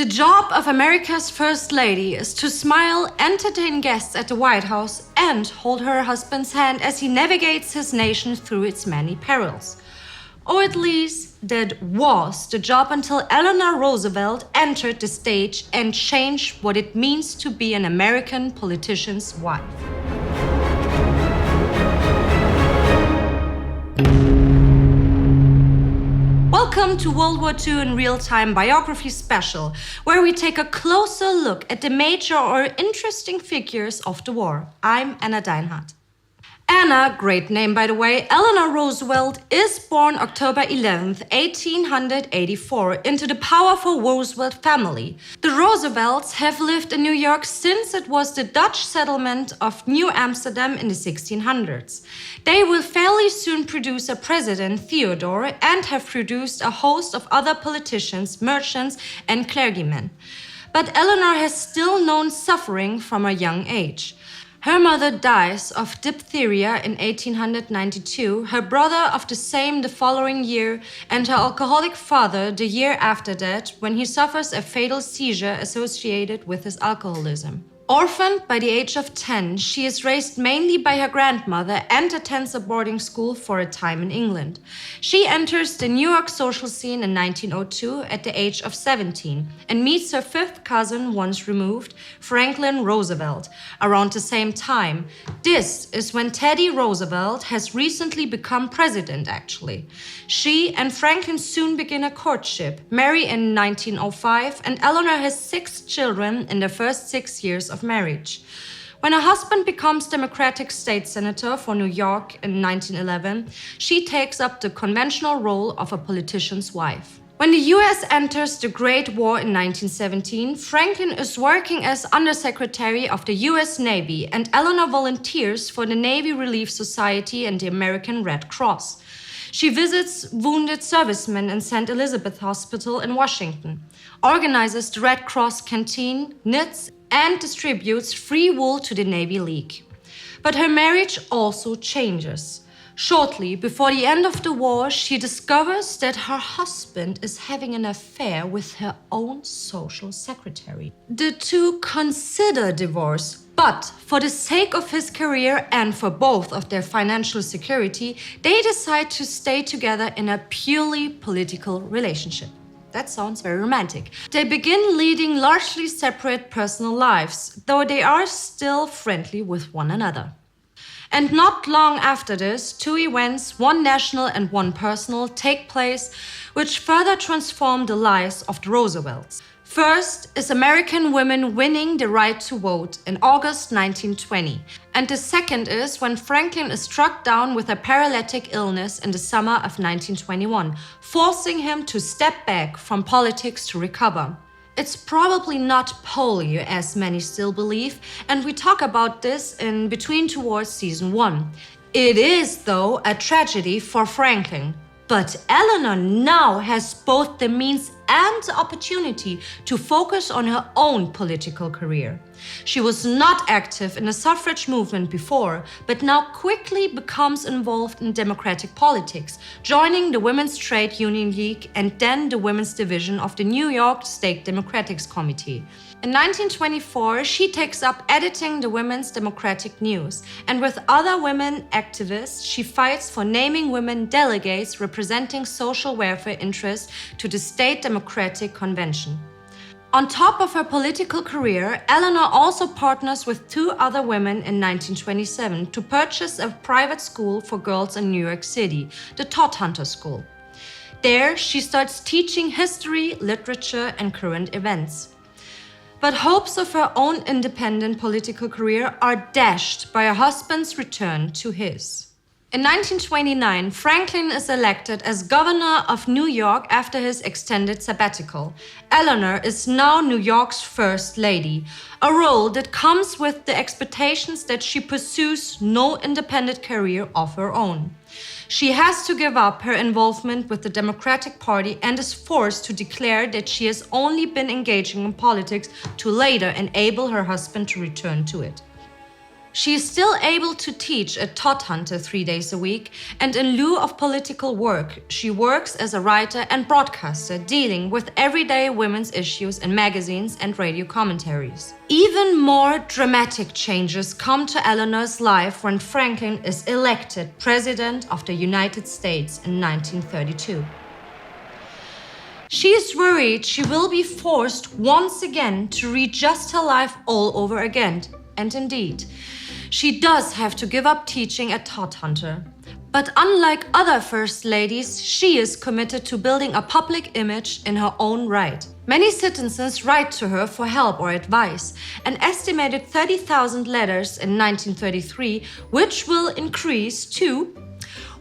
The job of America's First Lady is to smile, entertain guests at the White House, and hold her husband's hand as he navigates his nation through its many perils. Or at least, that was the job until Eleanor Roosevelt entered the stage and changed what it means to be an American politician's wife. Welcome to World War II in Real-Time Biography Special, where we take a closer look at the major or interesting figures of the war. I'm Anna Deinhard. Anna, great name by the way, Eleanor Roosevelt is born October 11th, 1884 into the powerful Roosevelt family. The Roosevelts have lived in New York since it was the Dutch settlement of New Amsterdam in the 1600s. They will fairly soon produce a president, Theodore, and have produced a host of other politicians, merchants, and clergymen. But Eleanor has still known suffering from a young age. Her mother dies of diphtheria in 1892, her brother of the same the following year, and her alcoholic father the year after that, when he suffers a fatal seizure associated with his alcoholism. Orphaned by the age of 10, she is raised mainly by her grandmother and attends a boarding school for a time in England. She enters the New York social scene in 1902 at the age of 17 and meets her fifth cousin once removed, Franklin Roosevelt, around the same time. This is when Teddy Roosevelt has recently become president, actually. She and Franklin soon begin a courtship, marry in 1905, and Eleanor has 6 children in the first 6 years of marriage. When her husband becomes Democratic state senator for New York in 1911, she takes up the conventional role of a politician's wife. When the US enters the Great War in 1917, Franklin is working as Undersecretary of the US Navy, and Eleanor volunteers for the Navy Relief Society and the American Red Cross. She visits wounded servicemen in St. Elizabeth Hospital in Washington, organizes the Red Cross canteen, knits and distributes free wool to the Navy League. But her marriage also changes. Shortly before the end of the war, she discovers that her husband is having an affair with her own social secretary. The two consider divorce, but for the sake of his career and for both of their financial security, they decide to stay together in a purely political relationship. That sounds very romantic. They begin leading largely separate personal lives, though they are still friendly with one another. And not long after this, 2 events, one national and one personal, take place, which further transform the lives of the Roosevelts. First is American women winning the right to vote in August 1920. And the second is when Franklin is struck down with a paralytic illness in the summer of 1921, forcing him to step back from politics to recover. It's probably not polio, as many still believe, and we talk about this in Between Two Wars Season 1. It is, though, a tragedy for Franklin. But Eleanor now has both the means and the opportunity to focus on her own political career. She was not active in the suffrage movement before, but now quickly becomes involved in democratic politics, joining the Women's Trade Union League and then the Women's Division of the New York State Democrats Committee. In 1924, she takes up editing the Women's Democratic News, and with other women activists, she fights for naming women delegates representing social welfare interests to the State Democratic Convention. On top of her political career, Eleanor also partners with 2 other women in 1927 to purchase a private school for girls in New York City, the Todhunter School. There, she starts teaching history, literature, and current events. But hopes of her own independent political career are dashed by her husband's return to his. In 1929, Franklin is elected as governor of New York after his extended sabbatical. Eleanor is now New York's first lady, a role that comes with the expectations that she pursues no independent career of her own. She has to give up her involvement with the Democratic Party and is forced to declare that she has only been engaging in politics to later enable her husband to return to it. She is still able to teach a Todhunter 3 days a week, and in lieu of political work, she works as a writer and broadcaster dealing with everyday women's issues in magazines and radio commentaries. Even more dramatic changes come to Eleanor's life when Franklin is elected President of the United States in 1932. She is worried she will be forced once again to readjust her life all over again, and indeed, she does have to give up teaching at Todhunter. But unlike other First Ladies, she is committed to building a public image in her own right. Many citizens write to her for help or advice, an estimated 30,000 letters in 1933, which will increase to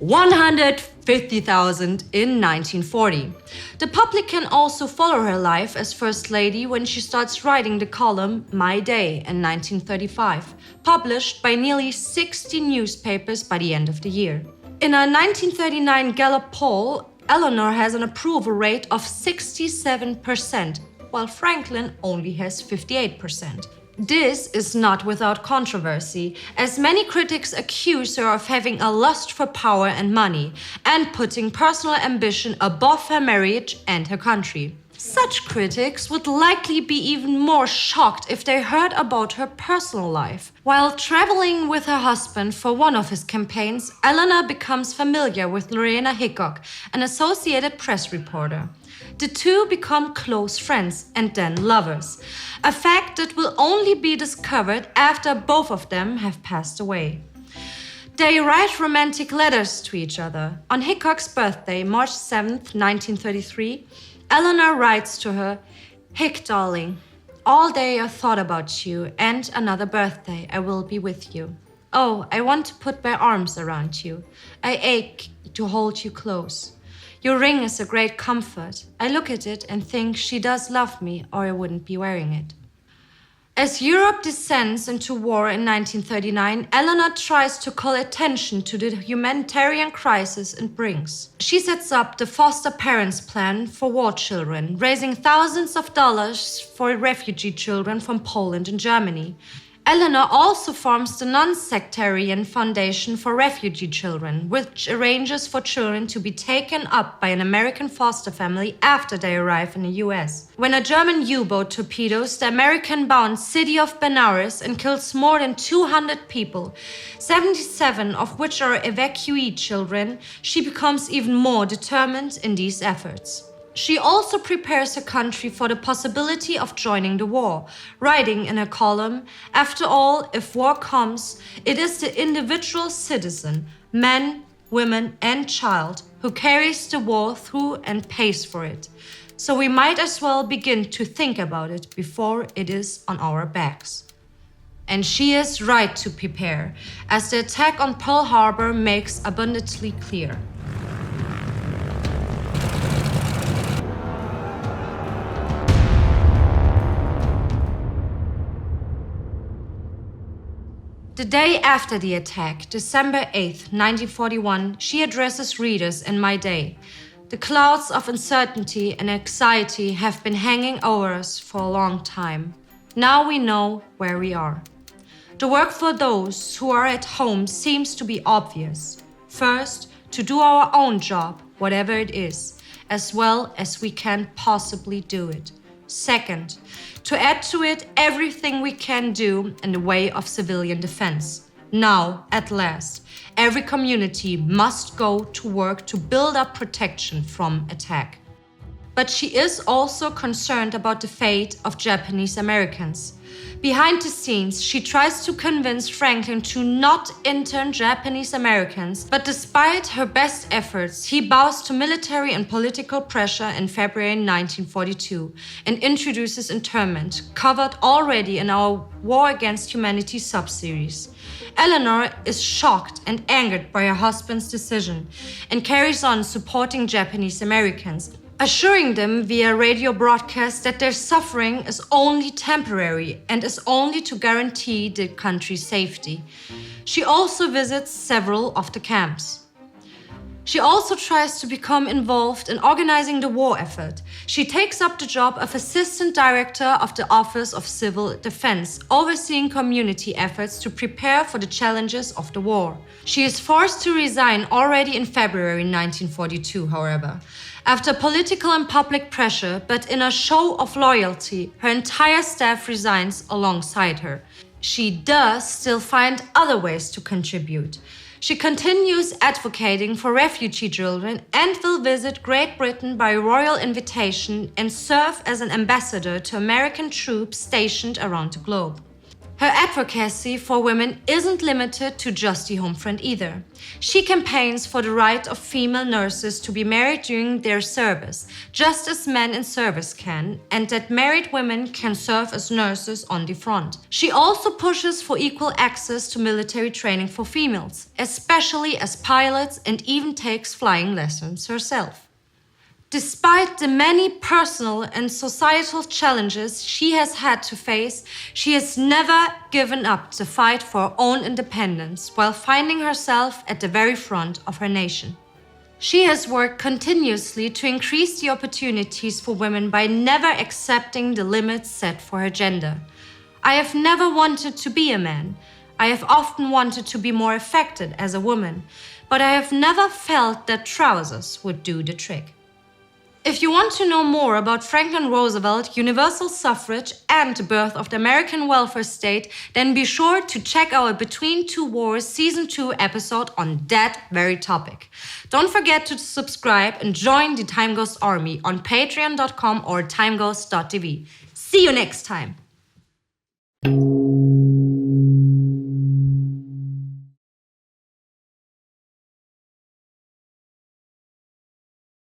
150,000 in 1940. The public can also follow her life as First Lady when she starts writing the column My Day in 1935, published by nearly 60 newspapers by the end of the year. In a 1939 Gallup poll, Eleanor has an approval rate of 67%, while Franklin only has 58%. This is not without controversy, as many critics accuse her of having a lust for power and money, and putting personal ambition above her marriage and her country. Such critics would likely be even more shocked if they heard about her personal life. While traveling with her husband for one of his campaigns, Eleanor becomes familiar with Lorena Hickok, an Associated Press reporter. The two become close friends and then lovers, a fact that will only be discovered after both of them have passed away. They write romantic letters to each other. On Hickok's birthday, March 7th, 1933, Eleanor writes to her, "Hick, darling, all day I thought about you, and another birthday I will be with you. Oh, I want to put my arms around you. I ache to hold you close. Your ring is a great comfort. I look at it and think she does love me, or I wouldn't be wearing it." As Europe descends into war in 1939, Eleanor tries to call attention to the humanitarian crisis it brings. She sets up the Foster Parents Plan for war children, raising thousands of dollars for refugee children from Poland and Germany. Eleanor also forms the Non-Sectarian Foundation for Refugee Children, which arranges for children to be taken up by an American foster family after they arrive in the US. When a German U-boat torpedoes the American-bound city of Benares and kills more than 200 people, 77 of which are evacuee children, she becomes even more determined in these efforts. She also prepares her country for the possibility of joining the war, writing in her column, "After all, if war comes, it is the individual citizen, man, woman, and child, who carries the war through and pays for it. So we might as well begin to think about it before it is on our backs." And she is right to prepare, as the attack on Pearl Harbor makes abundantly clear. The day after the attack, December 8th, 1941, she addresses readers in My Day. The clouds of uncertainty and anxiety have been hanging over us for a long time. Now we know where we are. The work for those who are at home seems to be obvious. First, to do our own job, whatever it is, as well as we can possibly do it. Second, to add to it everything we can do in the way of civilian defense. Now, at last, every community must go to work to build up protection from attack. But she is also concerned about the fate of Japanese Americans. Behind the scenes, she tries to convince Franklin to not intern Japanese Americans, but despite her best efforts, he bows to military and political pressure in February 1942 and introduces internment, covered already in our War Against Humanity sub-series. Eleanor is shocked and angered by her husband's decision and carries on supporting Japanese Americans, assuring them via radio broadcast that their suffering is only temporary and is only to guarantee the country's safety. She also visits several of the camps. She also tries to become involved in organizing the war effort. She takes up the job of Assistant Director of the Office of Civil Defense, overseeing community efforts to prepare for the challenges of the war. She is forced to resign already in February 1942, however. After political and public pressure, but in a show of loyalty, her entire staff resigns alongside her. She does still find other ways to contribute. She continues advocating for refugee children and will visit Great Britain by royal invitation and serve as an ambassador to American troops stationed around the globe. Her advocacy for women isn't limited to just the home front either. She campaigns for the right of female nurses to be married during their service, just as men in service can, and that married women can serve as nurses on the front. She also pushes for equal access to military training for females, especially as pilots, and even takes flying lessons herself. Despite the many personal and societal challenges she has had to face, she has never given up the fight for her own independence while finding herself at the very front of her nation. She has worked continuously to increase the opportunities for women by never accepting the limits set for her gender. I have never wanted to be a man. I have often wanted to be more affected as a woman, but I have never felt that trousers would do the trick. If you want to know more about Franklin Roosevelt, universal suffrage, and the birth of the American welfare state, then be sure to check our Between Two Wars Season 2 episode on that very topic. Don't forget to subscribe and join the Time Ghost Army on patreon.com or timeghost.tv. See you next time!